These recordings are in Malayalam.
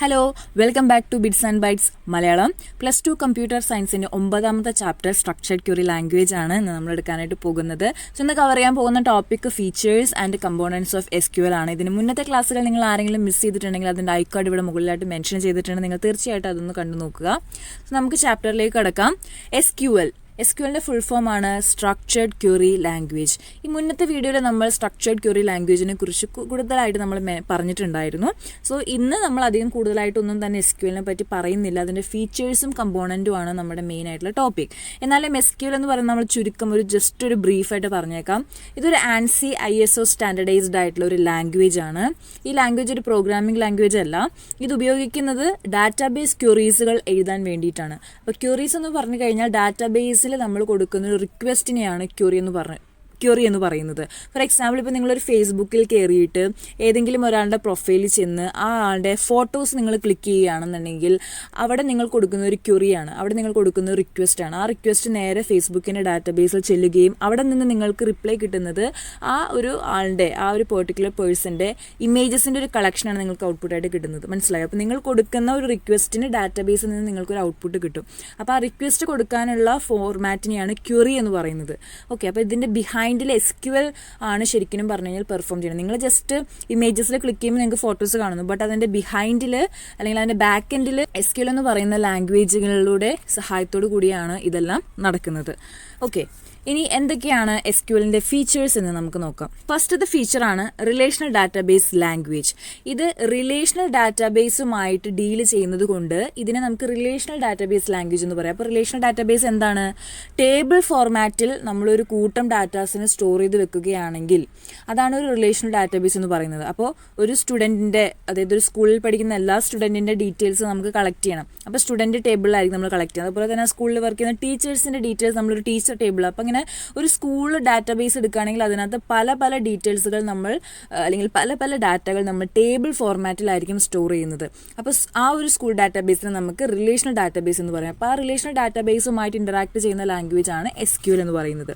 Hello, welcome back to Bits and Bytes Malayalam. +2 computer സയൻസിന്റെ 9ാമത്തെ ചാപ്റ്റർ സ്ട്രക്ചർഡ് ക്വറി ലാംഗ്വേജ് ആണ് ഇന്ന് നമ്മൾ എടുക്കാനായിട്ട് പോകുന്നത്. സോ ഇന്ന് കവർ ചെയ്യാൻ പോകുന്ന topic features and components of SQL ആണ്. ഇതിന് മുന്നത്തെ ക്ലാസ്സുകൾ നിങ്ങൾ ആരെങ്കിലും മിസ് ചെയ്തിട്ടുണ്ടെങ്കിൽ അതിന്റെ ഐക്കാർഡ് ഇവിടെ മുകളിലായിട്ട് മെൻഷൻ ചെയ്തിട്ടുണ്ട്. നിങ്ങൾ തീർച്ചയായിട്ടും അതൊന്ന് കണ്ടു നോക്കുക. സോ നമുക്ക് ചാപ്റ്ററിലേക്ക് കടക്കാം. SQLന്റെ ഫുൾ ഫോം ആണ് സ്ട്രക്ചർഡ് ക്വറി ലാംഗ്വേജ്. ഈ മുന്നത്തെ വീഡിയോയിൽ നമ്മൾ സ്ട്രക്ചർഡ് ക്വറി ലാംഗ്വേജിനെ കുറിച്ച് കൂടുതലായിട്ട് നമ്മൾ പറഞ്ഞിട്ടുണ്ടായിരുന്നു. സോ ഇന്ന് നമ്മൾ അധികം കൂടുതലായിട്ടൊന്നും തന്നെ SQLനെ പറ്റി പറയുന്നില്ല. അതിന്റെ ഫീച്ചേഴ്സും കമ്പോണന്റും ആണ് നമ്മുടെ മെയിൻ ആയിട്ടുള്ള ടോപ്പിക്. എന്നാലും SQL എന്ന് പറയുന്നത് നമ്മൾ ചുരുക്കം ജസ്റ്റ് ഒരു ബ്രീഫായിട്ട് പറഞ്ഞേക്കാം. ഇതൊരു ANSI ISO സ്റ്റാൻഡർഡൈസ്ഡ് ആയിട്ടുള്ള ഒരു ലാംഗ്വേജ് ആണ്. ഈ ലാംഗ്വേജ് ഒരു പ്രോഗ്രാമിംഗ് ലാംഗ്വേജ് അല്ല. ഇത് ഉപയോഗിക്കുന്നത് ഡാറ്റാബേസ് ക്വറീസുകൾ എഴുതാൻ വേണ്ടിയിട്ടാണ്. അപ്പോൾ ക്വറീസ് എന്ന് പറഞ്ഞു കഴിഞ്ഞാൽ ഡാറ്റാബേസ് നമ്മൾ കൊടുക്കുന്ന ഒരു റിക്വസ്റ്റിനെയാണ് ക്വറി എന്ന് പറയുന്നത്. ഫോർ എക്സാമ്പിൾ, ഇപ്പോൾ നിങ്ങളൊരു ഫേസ്ബുക്കിൽ കയറിയിട്ട് ഏതെങ്കിലും ഒരാളുടെ പ്രൊഫൈലിൽ ചെന്ന് ആ ആളുടെ ഫോട്ടോസ് നിങ്ങൾ ക്ലിക്ക് ചെയ്യുകയാണെന്നുണ്ടെങ്കിൽ അവിടെ നിങ്ങൾ കൊടുക്കുന്ന ഒരു ക്വറിയാണ്, അവിടെ നിങ്ങൾ കൊടുക്കുന്ന ഒരു റിക്വസ്റ്റാണ്. ആ റിക്വസ്റ്റ് നേരെ ഫേസ്ബുക്കിൻ്റെ ഡാറ്റാബേസിൽ ചെല്ലുകയും അവിടെ നിന്ന് നിങ്ങൾക്ക് റിപ്ലൈ കിട്ടുന്നത് ആ ഒരു ആളുടെ, ആ ഒരു പെർട്ടിക്കുലർ പേഴ്സൻ്റെ ഇമേജസിൻ്റെ ഒരു കളക്ഷനാണ് നിങ്ങൾക്ക് ഔട്ട്പുട്ടായിട്ട് കിട്ടുന്നത്. മനസ്സിലായോ? അപ്പോൾ നിങ്ങൾ കൊടുക്കുന്ന ഒരു റിക്വസ്റ്റിന് ഡാറ്റാബേസിൽ നിന്ന് നിങ്ങൾക്കൊരു ഔട്ട്പുട്ട് കിട്ടും. അപ്പോൾ ആ റിക്വസ്റ്റ് കൊടുക്കാനുള്ള ഫോർമാറ്റിനെയാണ് ക്വറി എന്ന് പറയുന്നത്. ഓക്കെ, അപ്പോൾ ഇതിൻ്റെ ബിഹൈൻഡിൽ SQL ആണ് ശരിക്കും പറഞ്ഞു കഴിഞ്ഞാൽ പെർഫോം ചെയ്യുന്നത്. നിങ്ങൾ ജസ്റ്റ് ഇമേജസിൽ ക്ലിക്ക് ചെയ്യുമ്പോൾ നിങ്ങൾക്ക് ഫോട്ടോസ് കാണുന്നു, ബട്ട് അതിന്റെ ബിഹൈൻഡിൽ അല്ലെങ്കിൽ അതിന്റെ ബാക്ക് എൻഡിൽ SQL എന്ന് പറയുന്ന ലാംഗ്വേജുകളുടെ സഹായത്തോടു കൂടിയാണ് ഇതെല്ലാം നടക്കുന്നത്. ഓക്കെ, ഇനി എന്തൊക്കെയാണ് SQLന്റെ ഫീച്ചേഴ്സ് എന്ന് നമുക്ക് നോക്കാം. ഫസ്റ്റത്തെ ഫീച്ചറാണ് റിലേഷണൽ ഡാറ്റാബേസ് ലാംഗ്വേജ്. ഇത് റിലേഷണൽ ഡാറ്റാബേസുമായിട്ട് ഡീൽ ചെയ്യുന്നത് കൊണ്ട് ഇതിനെ നമുക്ക് റിലേഷണൽ ഡാറ്റാബേസ് ലാംഗ്വേജ് എന്ന് പറയാം. അപ്പോൾ റിലേഷണൽ ഡാറ്റാബേസ് എന്താണ്? ടേബിൾ ഫോർമാറ്റിൽ നമ്മളൊരു കൂട്ടം ഡാറ്റാസിനെ സ്റ്റോർ ചെയ്ത് വെക്കുകയാണെങ്കിൽ അതാണ് ഒരു റിലേഷണൽ ഡാറ്റാബേസ് എന്ന് പറയുന്നത്. അപ്പോൾ ഒരു സ്റ്റുഡൻറ്റിൻ്റെ, അതായത് ഒരു സ്കൂളിൽ പഠിക്കുന്ന എല്ലാ സ്റ്റുഡൻറ്റിൻ്റെ ഡീറ്റെയിൽസ് നമുക്ക് കളക്ട് ചെയ്യണം. അപ്പോൾ സ്റ്റുഡൻറ്റ് ടേബിളിലായിരിക്കും നമ്മൾ കളക്ട് ചെയ്യുന്നത്. അതുപോലെ തന്നെ സ്കൂളിൽ വർക്ക് ചെയ്യുന്ന ടീച്ചേഴ്സിൻ്റെ ഡീറ്റെയിൽസ് നമ്മളൊരു ടീച്ചർ ടേബിൾ. അപ്പോൾ അങ്ങനെ ഒരു സ്കൂൾ ഡാറ്റാബേസ് എടുക്കുകയാണെങ്കിൽ അതിനകത്ത് പല ഡീറ്റെയിൽസുകൾ നമ്മൾ അല്ലെങ്കിൽ പല ഡാറ്റകൾ നമ്മൾ ടേബിൾ ഫോർമാറ്റിലായിരിക്കും സ്റ്റോർ ചെയ്യുന്നത്. അപ്പോൾ ആ ഒരു സ്കൂൾ ഡാറ്റാബേസിനെ നമുക്ക് റിലേഷണൽ ഡാറ്റാബേസ് എന്ന് പറയാം. അപ്പോൾ ആ റിലേഷണൽ ഡാറ്റാബേസുമായിട്ട് ഇന്ററാക്ട് ചെയ്യുന്ന ലാംഗ്വേജ് ആണ് SQL എന്ന് പറയുന്നത്.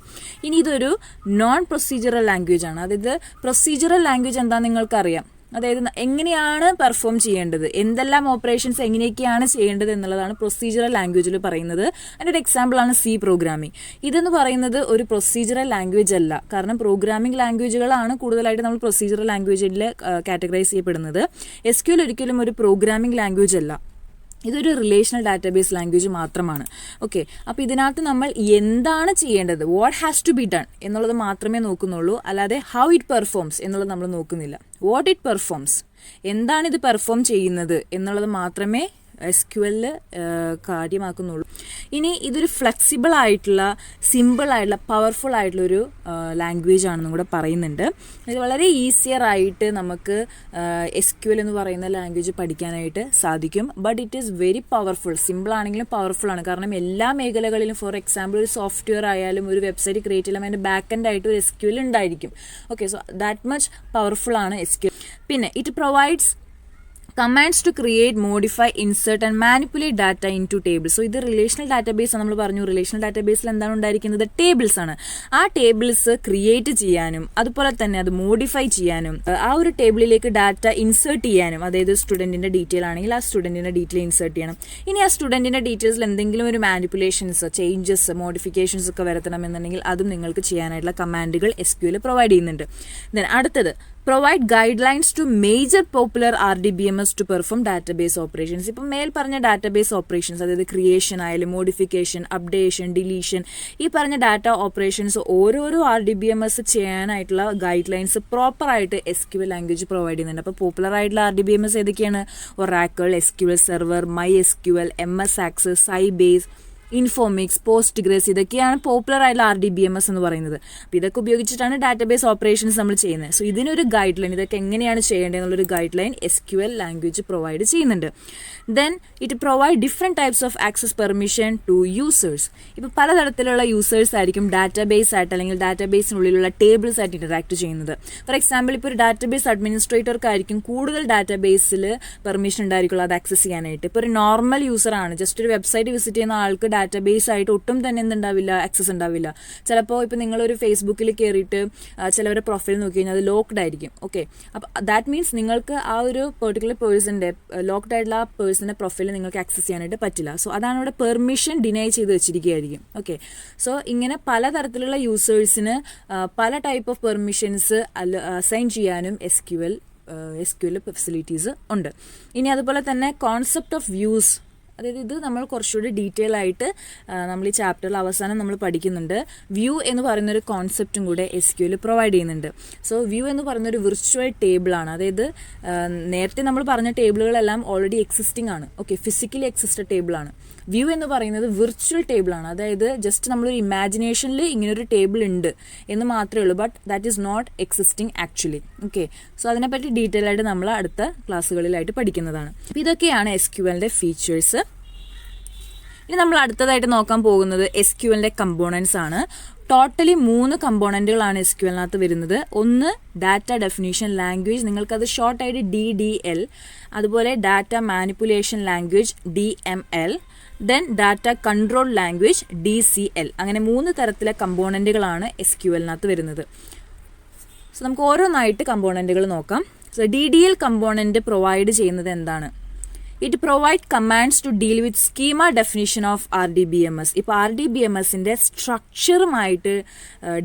ഇനി ഇതൊരു നോൺ പ്രൊസീജിയറൽ ലാംഗ്വേജ് ആണ്. അതായത് പ്രൊസീജിയറൽ ലാംഗ്വേജ് എന്താണെന്ന് നിങ്ങൾക്കറിയാം. അതായത് എങ്ങനെയാണ് പെർഫോം ചെയ്യേണ്ടത്, എന്തെല്ലാം ഓപ്പറേഷൻസ് എങ്ങനെയൊക്കെയാണ് ചെയ്യേണ്ടത് എന്നുള്ളതാണ് പ്രൊസീജിയറൽ ലാംഗ്വേജിൽ പറയുന്നത്. അതിൻ്റെ ഒരു എക്സാമ്പിളാണ് C പ്രോഗ്രാമിംഗ്. ഇതെന്ന് പറയുന്നത് ഒരു പ്രൊസീജിയറൽ ലാംഗ്വേജ് അല്ല. കാരണം പ്രോഗ്രാമിംഗ് ലാംഗ്വേജുകളാണ് കൂടുതലായിട്ട് നമ്മൾ പ്രൊസീജിയറൽ ലാംഗ്വേജിൽ കാറ്റഗറൈസ് ചെയ്യപ്പെടുന്നത്. SQL ഒരിക്കലും ഒരു പ്രോഗ്രാമിംഗ് ലാംഗ്വേജ് അല്ല. ഇതൊരു റിലേഷണൽ ഡാറ്റാബേസ് ലാംഗ്വേജ് മാത്രമാണ്. ഓക്കെ, അപ്പോൾ ഇതിനകത്ത് നമ്മൾ എന്താണ് ചെയ്യേണ്ടത്, what has to be done എന്നുള്ളത് മാത്രമേ നോക്കുന്നുള്ളൂ. അല്ലാതെ ഹൗ ഇറ്റ് പെർഫോംസ് എന്നുള്ളത് നമ്മൾ നോക്കുന്നില്ല. വാട്ട് ഇറ്റ് പെർഫോംസ്, എന്താണ് ഇത് പെർഫോം ചെയ്യുന്നത് എന്നുള്ളത് മാത്രമേ SQL കാര്യമാക്കുന്നുള്ളൂ. ഇനി ഇതൊരു ഫ്ലെക്സിബിൾ ആയിട്ടുള്ള, സിമ്പിൾ ആയിട്ടുള്ള, പവർഫുൾ ആയിട്ടുള്ളൊരു ലാംഗ്വേജ് ആണെന്നും കൂടെ പറയുന്നുണ്ട്. ഇത് വളരെ ഈസിയർ ആയിട്ട് നമുക്ക് SQL എന്ന് പറയുന്ന ലാംഗ്വേജ് പഠിക്കാനായിട്ട് സാധിക്കും. But it is very powerful. Simple ആണെങ്കിലും പവർഫുൾ ആണ്. കാരണം എല്ലാ മേഖലകളിലും, ഫോർ എക്സാമ്പിൾ ഒരു സോഫ്റ്റ്വെയർ ആയാലും ഒരു വെബ്സൈറ്റ് ക്രിയേറ്റ് ചെയ്യാൻ അതിൻ്റെ ബാക്ക് എൻഡ് ആയിട്ട് ഒരു SQL ഉണ്ടായിരിക്കും. Okay, so that much powerful ആണ് SQL. പിന്നെ it provides commands to create, modify, insert and manipulate data into tables. So ഇത് റിലേഷണൽ ഡാറ്റാബേസ് നമ്മൾ പറഞ്ഞു. റിലേഷണൽ ഡാറ്റാബേസിൽ എന്താണ് ഉണ്ടായിരിക്കുന്നത്? ടേബിൾസ് ആണ്. ആ ടേബിൾസ് ക്രിയേറ്റ് ചെയ്യാനും അതുപോലെ തന്നെ അത് മോഡിഫൈ ചെയ്യാനും ആ ഒരു ടേബിളിലേക്ക് ഡാറ്റ ഇൻസേർട്ട് ചെയ്യാനും, അതായത് സ്റ്റുഡൻറ്റിൻ്റെ ഡീറ്റെയിൽ ആണെങ്കിൽ ആ സ്റ്റുഡൻറ്റിൻ്റെ ഡീറ്റെയിൽ ഇൻസേർട്ട് ചെയ്യണം. ഇനി ആ സ്റ്റുഡൻറ്റിൻ്റെ ഡീറ്റെയിൽസിൽ എന്തെങ്കിലും ഒരു മാനിപ്പുലേഷൻസ്, ചേഞ്ചസ്, മോഡിഫിക്കേഷൻസ് ഒക്കെ വരുത്തണമെന്നുണ്ടെങ്കിൽ അതും നിങ്ങൾക്ക് ചെയ്യാനായിട്ടുള്ള കമാൻഡുകൾ SQL പ്രൊവൈഡ് ചെയ്യുന്നുണ്ട്. ദെൻ അടുത്തത് provide guidelines to major popular RDBMS to perform database operations. ഇപ്പം മേൽ പറഞ്ഞ ഡാറ്റാബേസ് ഓപ്പറേഷൻസ്, അതായത് ക്രിയേഷൻ ആയാലും മോഡിഫിക്കേഷൻ, അപ്ഡേഷൻ, ഡിലീഷൻ, ഈ പറഞ്ഞ ഡാറ്റ ഓപ്പറേഷൻസ് ഓരോരോ RDBMS ചെയ്യാനായിട്ടുള്ള ഗൈഡ് ലൈൻസ് പ്രോപ്പറായിട്ട് SQL ലാംഗ്വേജ് പ്രൊവൈഡ് ചെയ്യുന്നുണ്ട്. അപ്പോൾ പോപ്പുലർ ആയിട്ടുള്ള RDBMS ഏതൊക്കെയാണ്? Oracle, SQL Server, MySQL, MS Access, Sybase, Informix, Postgres, ഇതൊക്കെയാണ് പോപ്പുലർ ആയിട്ടുള്ള RDBMS എന്ന് പറയുന്നത്. അപ്പോൾ ഇതൊക്കെ ഉപയോഗിച്ചിട്ടാണ് ഡാറ്റാബേസ് ഓപ്പറേഷൻസ് നമ്മൾ ചെയ്യുന്നത്. സോ ഇതിനൊരു ഗൈഡ് ലൈൻ, ഇതൊക്കെ എങ്ങനെയാണ് ചെയ്യേണ്ടത് എന്നുള്ളൊരു guideline SQL language provide ചെയ്യുന്നുണ്ട്. Then it provide different types of access permission to users. ഇപ്പോൾ പലതരത്തിലുള്ള യൂസേഴ്സ് ആയിരിക്കും ഡാറ്റാബേസ് ആയിട്ട് അല്ലെങ്കിൽ ഡാറ്റാബേസിനുള്ളിലുള്ള ടേബിൾസ് ആയിട്ട് ഇന്ററാക്ട് ചെയ്യുന്നത്. ഫോർ എക്സാമ്പിൾ, ഇപ്പോൾ ഒരു ഡാറ്റാബേസ് അഡ്മിനിസ്ട്രേറ്റർക്കായിരിക്കും കൂടുതൽ ഡാറ്റാബേസിൽ പെർമിഷൻ ഉണ്ടായിരിക്കുള്ളൂ അത് ആക്സസ് ചെയ്യാനായിട്ട്. ഇപ്പോൾ ഒരു നോർമൽ യൂസറാണ്, ജസ്റ്റ് ഒരു വെബ്സൈറ്റ് വിസിറ്റ് ചെയ്യുന്ന ആൾക്ക് ഡാറ്റാബേസ് ആയിട്ട് ഒട്ടും തന്നെ എന്തുണ്ടാവില്ല, ആക്സസ് ഉണ്ടാവില്ല. ചിലപ്പോൾ ഇപ്പോൾ നിങ്ങളൊരു ഫേസ്ബുക്കിൽ കയറിയിട്ട് ചിലവരുടെ പ്രൊഫൈൽ നോക്കി കഴിഞ്ഞാൽ അത് ലോക്ക്ഡ് ആയിരിക്കും. ഓക്കെ, അപ്പോൾ ദാറ്റ് മീൻസ് നിങ്ങൾക്ക് ആ ഒരു പെർട്ടിക്കുലർ പേഴ്സൻ്റെ ലോക്ക്ഡ് ആയിട്ടുള്ള ആ പേഴ്സൻ്റെ പ്രൊഫൈൽ നിങ്ങൾക്ക് ആക്സസ് ചെയ്യാനായിട്ട് പറ്റില്ല. സോ അതാണ് അവിടെ പെർമിഷൻ ഡിനൈ ചെയ്ത് വെച്ചിരിക്കുകയായിരിക്കും. ഓക്കെ, സോ ഇങ്ങനെ പലതരത്തിലുള്ള യൂസേഴ്സിന് പല ടൈപ്പ് ഓഫ് പെർമിഷൻസ് അസൈൻ ചെയ്യാനും എസ് ക്യു എൽ ഫെസിലിറ്റീസ് ഉണ്ട്. ഇനി അതുപോലെ തന്നെ കോൺസെപ്റ്റ് ഓഫ് വ്യൂസ്, അതായത് ഇത് നമ്മൾ കുറച്ചുകൂടി ഡീറ്റെയിൽ ആയിട്ട് നമ്മൾ ഈ ചാപ്റ്ററിൽ അവസാനം നമ്മൾ പഠിക്കുന്നുണ്ട്. വ്യൂ എന്ന് പറയുന്നൊരു കോൺസെപ്റ്റും കൂടെ എസ് ക്യു എൽ പ്രൊവൈഡ് ചെയ്യുന്നുണ്ട്. സോ വ്യൂ എന്ന് പറയുന്നൊരു വിർച്വൽ ടേബിളാണ്. അതായത് നേരത്തെ നമ്മൾ പറഞ്ഞ ടേബിളുകളെല്ലാം ഓൾറെഡി എക്സിസ്റ്റിംഗ് ആണ്. ഓക്കെ, ഫിസിക്കലി എക്സിസ്റ്റഡ് ടേബിളാണ്. വ്യൂ എന്ന് പറയുന്നത് വിർച്വൽ ടേബിളാണ്. അതായത് ജസ്റ്റ് നമ്മളൊരു ഇമാജിനേഷനിൽ ഇങ്ങനൊരു ടേബിൾ ഉണ്ട് എന്ന് മാത്രമേ ഉള്ളൂ, but that is not existing actually. Okay, so അതിനെപ്പറ്റി ഡീറ്റെയിൽ ആയിട്ട് നമ്മൾ അടുത്ത ക്ലാസ്സുകളിലായിട്ട് പഠിക്കുന്നതാണ്. അപ്പോൾ ഇതൊക്കെയാണ് എസ് ക്യു എല്ലിൻ്റെ ഫീച്ചേഴ്സ്. ഇനി നമ്മൾ അടുത്തതായിട്ട് നോക്കാൻ പോകുന്നത് എസ് ക്യു എല്ലിൻ്റെ കമ്പോണൻസ് ആണ്. ടോട്ടലി 3 കമ്പോണൻറ്റുകളാണ് എസ് ക്യു എല്ലിനകത്ത് വരുന്നത്. ഒന്ന് ഡാറ്റ ഡെഫിനീഷൻ ലാംഗ്വേജ്, നിങ്ങൾക്കത് ഷോർട്ടായിട്ട് DDL, അതുപോലെ data manipulation language DML, then data control language DCL. അങ്ങനെ 3 തരത്തിലെ കമ്പോണൻറ്റുകളാണ് എസ് ക്യു എല്ലിനകത്ത് വരുന്നത്. സോ നമുക്ക് ഓരോന്നായിട്ട് കമ്പോണൻറ്റുകൾ നോക്കാം. സോ DDL കമ്പോണൻറ്റ് പ്രൊവൈഡ് ചെയ്യുന്നത് എന്താണ്? It provide commands to deal with schema definition of RDBMS. ഇപ്പോൾ RDBMSൻ്റെ സ്ട്രക്ചറുമായിട്ട്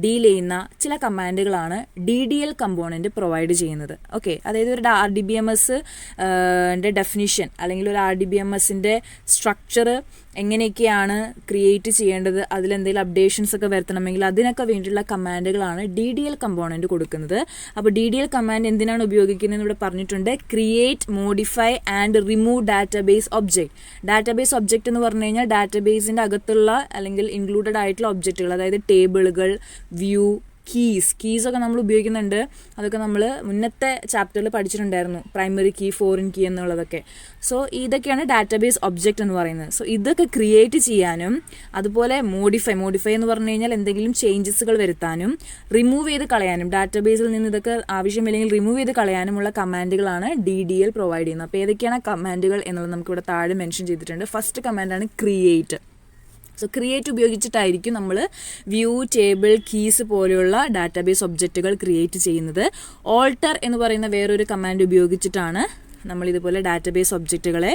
ഡീൽ ചെയ്യുന്ന ചില കമാൻഡുകളാണ് DDL കമ്പോണൻറ്റ് പ്രൊവൈഡ് ചെയ്യുന്നത്. ഓക്കെ, അതായത് ഒരു RDBMSൻ്റെ ഡെഫിനിഷൻ അല്ലെങ്കിൽ ഒരു RDBMSൻ്റെ സ്ട്രക്ചർ എങ്ങനെയൊക്കെയാണ് ക്രിയേറ്റ് ചെയ്യേണ്ടത്, അതിലെന്തെങ്കിലും അപ്ഡേഷൻസ് ഒക്കെ വരുത്തണമെങ്കിൽ അതിനൊക്കെ വേണ്ടിയുള്ള കമാൻഡുകളാണ് DDL കമ്പോണൻറ്റ് കൊടുക്കുന്നത്. അപ്പോൾ DDL കമാൻഡ് എന്തിനാണ് ഉപയോഗിക്കുന്നത് ഇവിടെ പറഞ്ഞിട്ടുണ്ട്. Create, modify and remove database object. Database object എന്ന് പറഞ്ഞു കഴിഞ്ഞാൽ ഡാറ്റാബേസിൻ്റെ അകത്തുള്ള അല്ലെങ്കിൽ ഇൻക്ലൂഡഡ് ആയിട്ടുള്ള ഒബ്ജക്റ്റുകൾ, അതായത് ടേബിളുകൾ, വ്യൂ, കീസൊക്കെ നമ്മൾ ഉപയോഗിക്കുന്നുണ്ട്. അതൊക്കെ നമ്മൾ മുന്നത്തെ ചാപ്റ്ററിൽ പഠിച്ചിട്ടുണ്ടായിരുന്നു, പ്രൈമറി കീ, ഫോറിൻ കീ എന്നുള്ളതൊക്കെ. സോ ഇതൊക്കെയാണ് ഡാറ്റാബേസ് ഒബ്ജക്റ്റ് എന്ന് പറയുന്നത്. സോ ഇതൊക്കെ ക്രിയേറ്റ് ചെയ്യാനും അതുപോലെ മോഡിഫൈ എന്ന് പറഞ്ഞു കഴിഞ്ഞാൽ എന്തെങ്കിലും ചേഞ്ചസുകൾ വരുത്താനും റിമൂവ് ചെയ്ത് കളയാനും, ഡാറ്റാബേസിൽ നിന്ന് ഇതൊക്കെ ആവശ്യമില്ലെങ്കിൽ റിമൂവ് ചെയ്ത് കളയാനുമുള്ള കമാൻഡുകളാണ് DDL പ്രൊവൈഡ് ചെയ്യുന്നത്. അപ്പോൾ ഏതൊക്കെയാണ് കമാൻഡുകൾ എന്നുള്ളത് നമുക്കിവിടെ താഴെ മെൻഷൻ ചെയ്തിട്ടുണ്ട്. ഫസ്റ്റ് കമാൻഡാണ് ക്രിയേറ്റ്. സോ ക്രിയേറ്റ് ഉപയോഗിച്ചിട്ടായിരിക്കും നമ്മൾ വ്യൂ, ടേബിൾ, കീസ് പോലെയുള്ള ഡാറ്റാബേസ് ഒബ്ജക്റ്റുകൾ ക്രിയേറ്റ് ചെയ്യുന്നത്. ഓൾട്ടർ എന്ന് പറയുന്ന വേറൊരു കമാൻഡ് ഉപയോഗിച്ചിട്ടാണ് നമ്മൾ ഇതുപോലെ ഡാറ്റാബേസ് ഒബ്ജക്റ്റുകളെ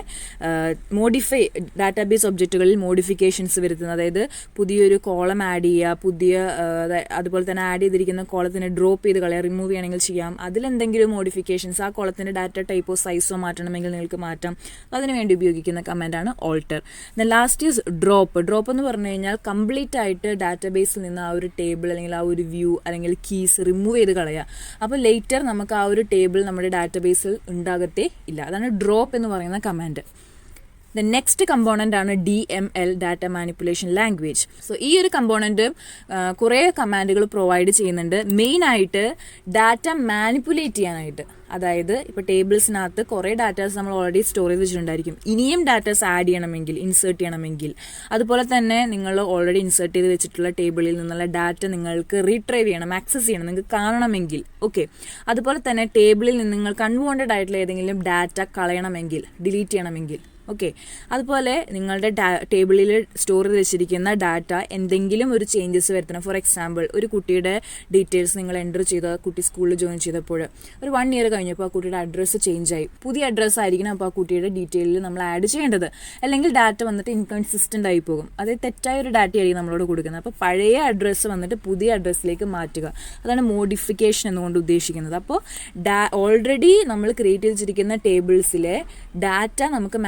ഡാറ്റാബേസ് ഒബ്ജക്റ്റുകളിൽ മോഡിഫിക്കേഷൻസ് വരുത്തുന്നത്. അതായത് പുതിയൊരു കോളം ആഡ് ചെയ്യുക, അതുപോലെ തന്നെ ആഡ് ചെയ്തിരിക്കുന്ന കോളത്തിനെ ഡ്രോപ്പ് ചെയ്ത് കളയാം, റിമൂവ് ചെയ്യണമെങ്കിൽ ചെയ്യാം. അതിലെന്തെങ്കിലും മോഡിഫിക്കേഷൻസ്, ആ കോളത്തിൻ്റെ ഡാറ്റ ടൈപ്പോ സൈസോ മാറ്റണമെങ്കിൽ നിങ്ങൾക്ക് മാറ്റാം. അതിനുവേണ്ടി ഉപയോഗിക്കുന്ന കമാൻഡാണ് alter. Then last is drop എന്ന് പറഞ്ഞു കഴിഞ്ഞാൽ കംപ്ലീറ്റ് ആയിട്ട് ഡാറ്റാബേസിൽ നിന്ന് ആ ഒരു ടേബിൾ അല്ലെങ്കിൽ ആ ഒരു വ്യൂ അല്ലെങ്കിൽ കീസ് റിമൂവ് ചെയ്ത് കളയുക. അപ്പോൾ ലേറ്റർ നമുക്ക് ആ ഒരു ടേബിൾ നമ്മുടെ ഡാറ്റാബേസിൽ ഉണ്ടാകത്തേ ഇല്ല. അതാണ് ഡ്രോപ്പ് എന്ന് പറയുന്ന കമാൻഡ്. ദ നെക്സ്റ്റ് കമ്പോണൻ്റ് ആണ് DML, data manipulation language. So ഈ ഒരു കമ്പോണൻറ്റ് കുറേ കമാൻഡുകൾ പ്രൊവൈഡ് ചെയ്യുന്നുണ്ട്. മെയിനായിട്ട് ഡാറ്റ മാനിപ്പുലേറ്റ് ചെയ്യാനായിട്ട്. അതായത് ഇപ്പോൾ ടേബിൾസിനകത്ത് കുറേ ഡാറ്റാസ് നമ്മൾ ഓൾറെഡി സ്റ്റോർ ചെയ്ത് വെച്ചിട്ടുണ്ടായിരിക്കും. ഇനിയും ഡാറ്റാസ് ആഡ് ചെയ്യണമെങ്കിൽ, ഇൻസേർട്ട് ചെയ്യണമെങ്കിൽ, അതുപോലെ തന്നെ നിങ്ങൾ ഓൾറെഡി ഇൻസേർട്ട് ചെയ്ത് വെച്ചിട്ടുള്ള ടേബിളിൽ നിന്നുള്ള ഡാറ്റ നിങ്ങൾക്ക് റീട്രൈവ് ചെയ്യണം, ആക്സസ് ചെയ്യണം, നിങ്ങൾക്ക് കാണണമെങ്കിൽ. ഓക്കെ, അതുപോലെ തന്നെ ടേബിളിൽ നിന്ന് നിങ്ങൾക്ക് അൺവാണ്ടഡ് ആയിട്ടുള്ള ഏതെങ്കിലും ഡാറ്റ കളയണമെങ്കിൽ, ഡിലീറ്റ് ചെയ്യണമെങ്കിൽ. ഓക്കെ, അതുപോലെ നിങ്ങളുടെ ടേബിളിൽ സ്റ്റോർ ചെയ്ത് വെച്ചിരിക്കുന്ന ഡാറ്റ എന്തെങ്കിലും ഒരു ചേഞ്ചസ് വരുത്തണം. ഫോർ എക്സാമ്പിൾ, ഒരു കുട്ടിയുടെ ഡീറ്റെയിൽസ് നിങ്ങൾ എൻ്റർ ചെയ്ത കുട്ടി സ്കൂളിൽ ജോയിൻ ചെയ്തപ്പോൾ ഒരു 1 ഇയർ കഴിഞ്ഞപ്പോൾ ആ കുട്ടിയുടെ അഡ്രസ്സ് ചേഞ്ച് ആയി, പുതിയ അഡ്രസ്സ് ആയിരിക്കണം അപ്പോൾ ആ കുട്ടിയുടെ ഡീറ്റെയിലിൽ നമ്മൾ ആഡ് ചെയ്യേണ്ടത്. അല്ലെങ്കിൽ ഡാറ്റ വന്നിട്ട് ഇൻകൺസിസ്റ്റൻ്റ് ആയി പോകും, അതായത് തെറ്റായ ഒരു ഡാറ്റ ആയിരിക്കും നമ്മളോട് കൊടുക്കുന്നത്. അപ്പോൾ പഴയ അഡ്രസ്സ് വന്നിട്ട് പുതിയ അഡ്രസ്സിലേക്ക് മാറ്റുക, അതാണ് മോഡിഫിക്കേഷൻ എന്നുകൊണ്ട് ഉദ്ദേശിക്കുന്നത്. അപ്പോൾ ഓൾറെഡി നമ്മൾ ക്രിയേറ്റ് ചെയ്തിരിക്കുന്ന ടേബിൾസിലെ ഡാറ്റ നമുക്ക്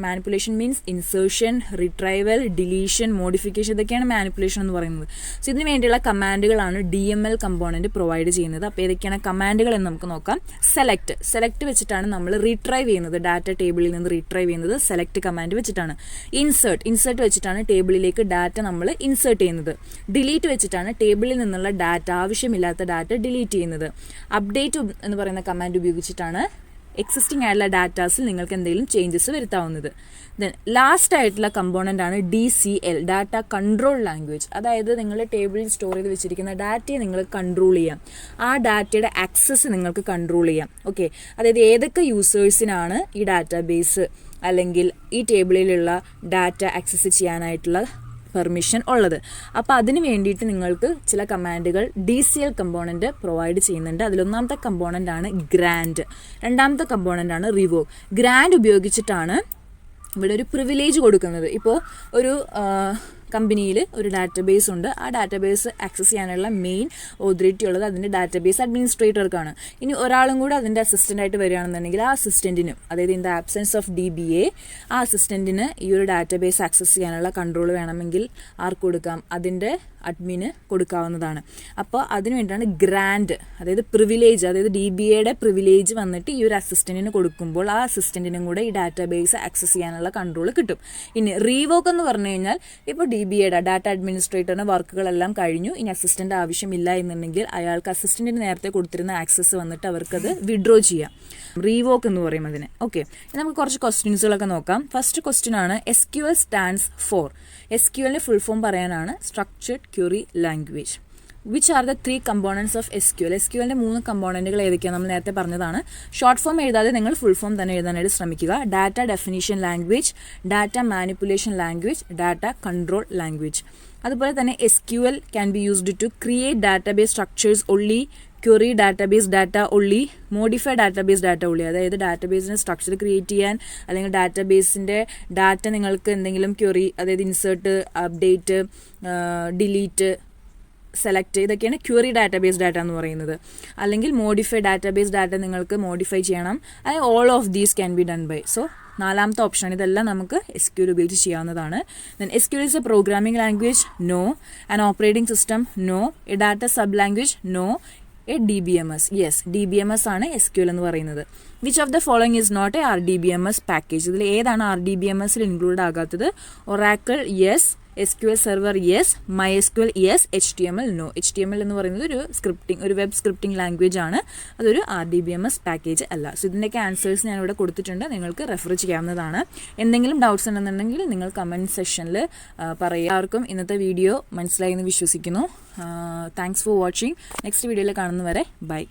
manipulation means insertion, retrieval, deletion, modification, ഇതൊക്കെയാണ് മാനിപ്പുലേഷൻ എന്ന് പറയുന്നത്. സോ ഇതിന് വേണ്ടിയുള്ള കമാൻഡുകളാണ് DML കമ്പോണൻറ്റ് പ്രൊവൈഡ് ചെയ്യുന്നത്. അപ്പോൾ ഏതൊക്കെയാണ് കമാൻഡുകൾ എന്ന് നമുക്ക് നോക്കാം. സെലക്ട് വെച്ചിട്ടാണ് നമ്മൾ റീട്രൈവ് ചെയ്യുന്നത്, ഡാറ്റ ടേബിളിൽ നിന്ന് റീട്രൈവ് ചെയ്യുന്നത് സെലക്ട് കമാൻഡ് വെച്ചിട്ടാണ്. ഇൻസേർട്ട് വെച്ചിട്ടാണ് ടേബിളിലേക്ക് ഡാറ്റ നമ്മൾ ഇൻസേർട്ട് ചെയ്യുന്നത്. ഡിലീറ്റ് വെച്ചിട്ടാണ് ടേബിളിൽ നിന്നുള്ള ഡാറ്റ, ആവശ്യമില്ലാത്ത ഡാറ്റ ഡിലീറ്റ് ചെയ്യുന്നത്. അപ്ഡേറ്റ് എന്ന് പറയുന്ന കമാൻഡ് ഉപയോഗിച്ചിട്ടാണ് എക്സിസ്റ്റിംഗ് ആയിട്ടുള്ള ഡാറ്റാസിൽ നിങ്ങൾക്ക് എന്തെങ്കിലും ചേഞ്ചസ് വരുത്താവുന്നത്. ദെൻ ലാസ്റ്റ് ആയിട്ടുള്ള കമ്പോണൻ്റ് ആണ് DCL, ഡാറ്റ കൺട്രോൾ ലാംഗ്വേജ്. അതായത് നിങ്ങളുടെ ടേബിളിൽ സ്റ്റോർ ചെയ്ത് വെച്ചിരിക്കുന്ന ഡാറ്റയെ നിങ്ങൾ കൺട്രോൾ ചെയ്യാം, ആ ഡാറ്റയുടെ ആക്സസ് നിങ്ങൾക്ക് കൺട്രോൾ ചെയ്യാം. ഓക്കെ, അതായത് ഏതൊക്കെ യൂസേഴ്സിനാണ് ഈ ഡാറ്റാബേസ് അല്ലെങ്കിൽ ഈ ടേബിളിലുള്ള ഡാറ്റ ആക്സസ് ചെയ്യാനായിട്ടുള്ള പെർമിഷൻ ഉള്ളത്. അപ്പോൾ അതിന് വേണ്ടിയിട്ട് നിങ്ങൾക്ക് ചില കമാൻഡുകൾ DCL കമ്പോണൻറ്റ് പ്രൊവൈഡ് ചെയ്യുന്നുണ്ട്. അതിലൊന്നാമത്തെ കമ്പോണൻ്റ് ആണ് ഗ്രാൻഡ്, രണ്ടാമത്തെ കമ്പോണൻ്റ് ആണ് റിവോക്ക്. ഗ്രാൻഡ് ഉപയോഗിച്ചിട്ടാണ് ഇവിടെ ഒരു പ്രിവിലേജ് കൊടുക്കുന്നത്. ഇപ്പോൾ ഒരു കമ്പനിയിൽ ഒരു ഡാറ്റാബേസ് ഉണ്ട്, ആ ഡാറ്റാബേസ് ആക്സസ് ചെയ്യാനുള്ള മെയിൻ ഓതോറിറ്റി ഉള്ളത് അതിൻ്റെ ഡാറ്റാബേസ് അഡ്മിനിസ്ട്രേറ്റർക്കാണ്. ഇനി ഒരാളും കൂടെ അതിൻ്റെ അസിസ്റ്റൻ്റായിട്ട് വരികയാണെന്നുണ്ടെങ്കിൽ ആ അസിസ്റ്റൻറ്റിനും, അതായത് in the absence of DBA, ആ അസിസ്റ്റൻറ്റിന് ഈ ഒരു ഡാറ്റാബേസ് ആക്സസ് ചെയ്യാനുള്ള കൺട്രോൾ വേണമെങ്കിൽ ആർക്ക് കൊടുക്കാം? അതിൻ്റെ അഡ്മിന് കൊടുക്കാവുന്നതാണ്. അപ്പോൾ അതിന് വേണ്ടിയിട്ടാണ് ഗ്രാൻഡ്, അതായത് പ്രിവിലേജ്, അതായത് DBAയുടെ പ്രിവിലേജ് വന്നിട്ട് ഈ ഒരു അസിസ്റ്റൻറ്റിന് കൊടുക്കുമ്പോൾ ആ അസിസ്റ്റൻറ്റിനും കൂടെ ഈ ഡാറ്റാബേസ് ആക്സസ് ചെയ്യാനുള്ള കൺട്രോൾ കിട്ടും. ഇനി റീവോക്ക് എന്ന് പറഞ്ഞു കഴിഞ്ഞാൽ ഇപ്പോൾ DBAയുടെ ഡാറ്റ അഡ്മിനിസ്ട്രേറ്ററിന് വർക്കുകളെല്ലാം കഴിഞ്ഞു, ഇനി അസിസ്റ്റൻ്റ് ആവശ്യമില്ല എന്നുണ്ടെങ്കിൽ അയാൾക്ക് അസിസ്റ്റൻറ്റിന് നേരത്തെ കൊടുത്തിരുന്ന ആക്സസ് വന്നിട്ട് അവർക്കത് വിഡ്രോ ചെയ്യാം. റീവോക്ക് എന്ന് പറയും അതിന്. ഓക്കെ, നമുക്ക് കുറച്ച് ക്വസ്റ്റ്യൻസുകളൊക്കെ നോക്കാം. ഫസ്റ്റ് ക്വസ്റ്റ്യൻ ആണ് SQL സ്റ്റാൻഡ്സ് ഫോർ. SQLന്റെ ഫുൾ ഫോം പറയാനാണ് structured query language. Which are the 3 components of SQL? SQLന്റെ 3 കമ്പോണൻറ്റുകൾ ഏതൊക്കെയാണ് നമ്മൾ നേരത്തെ പറഞ്ഞതാണ്. ഷോർട്ട് ഫോം എഴുതാതെ നിങ്ങൾ ഫുൾ ഫോം തന്നെ എഴുതാനായിട്ട് ശ്രമിക്കുക. Data definition language, data manipulation language, data control language. അതുപോലെ തന്നെ SQL can be used to create database structures only, query database data only, modify database data only. അതായത് ഡാറ്റാബേസിൻ്റെ സ്ട്രക്ചർ ക്രിയേറ്റ് ചെയ്യാൻ അല്ലെങ്കിൽ ഡാറ്റാബേസിൻ്റെ ഡാറ്റ നിങ്ങൾക്ക് എന്തെങ്കിലും ക്വറി, അതായത് ഇൻസേർട്ട്, അപ്ഡേറ്റ്, ഡിലീറ്റ്, സെലക്ട്, ഇതൊക്കെയാണ് ക്വറി ഡാറ്റാബേസ് ഡാറ്റ എന്ന് പറയുന്നത്. അല്ലെങ്കിൽ മോഡിഫൈ ഡാറ്റാബേസ് ഡാറ്റ നിങ്ങൾക്ക് മോഡിഫൈ ചെയ്യണം. അല്ലെങ്കിൽ all of these can be done by. So നാലാമത്തെ ഓപ്ഷൻ ഇതെല്ലാം നമുക്ക് SQL ഉപയോഗിച്ച് ചെയ്യാവുന്നതാണ്. Then SQL is a programming language, no. An operating system, no. A data sub language, no. A DBMS, yes, DBMS ആണ് SQL എന്ന് പറയുന്നത്. Which of the following is not a RDBMS package? ഇതിൽ ഏതാണ് RDBMSൽ ഇൻക്ലൂഡ് ആകാത്തത്? Oracle, yes. SQL server, yes. MySQL, yes. HTML, no. HTML എന്ന് പറയുന്നത് ഒരു വെബ് സ്ക്രിപ്റ്റിംഗ് ലാംഗ്വേജ് ആണ്, അതൊരു RDBMS പാക്കേജ് അല്ല. സോ ഇതിൻ്റെയൊക്കെ ആൻസേഴ്സ് ഞാൻ ഇവിടെ കൊടുത്തിട്ടുണ്ട്, നിങ്ങൾക്ക് റെഫർ ചെയ്യാവുന്നതാണ്. എന്തെങ്കിലും ഡൗട്ട്സ് ഉണ്ടെന്നുണ്ടെങ്കിൽ നിങ്ങൾ കമൻറ്റ് സെക്ഷനിൽ പറയുക. എല്ലാവർക്കും ഇന്നത്തെ വീഡിയോ മനസ്സിലായി എന്ന് വിശ്വസിക്കുന്നു. Thanks for watching. നെക്സ്റ്റ് വീഡിയോയിൽ കാണുന്നവരെ ബൈ.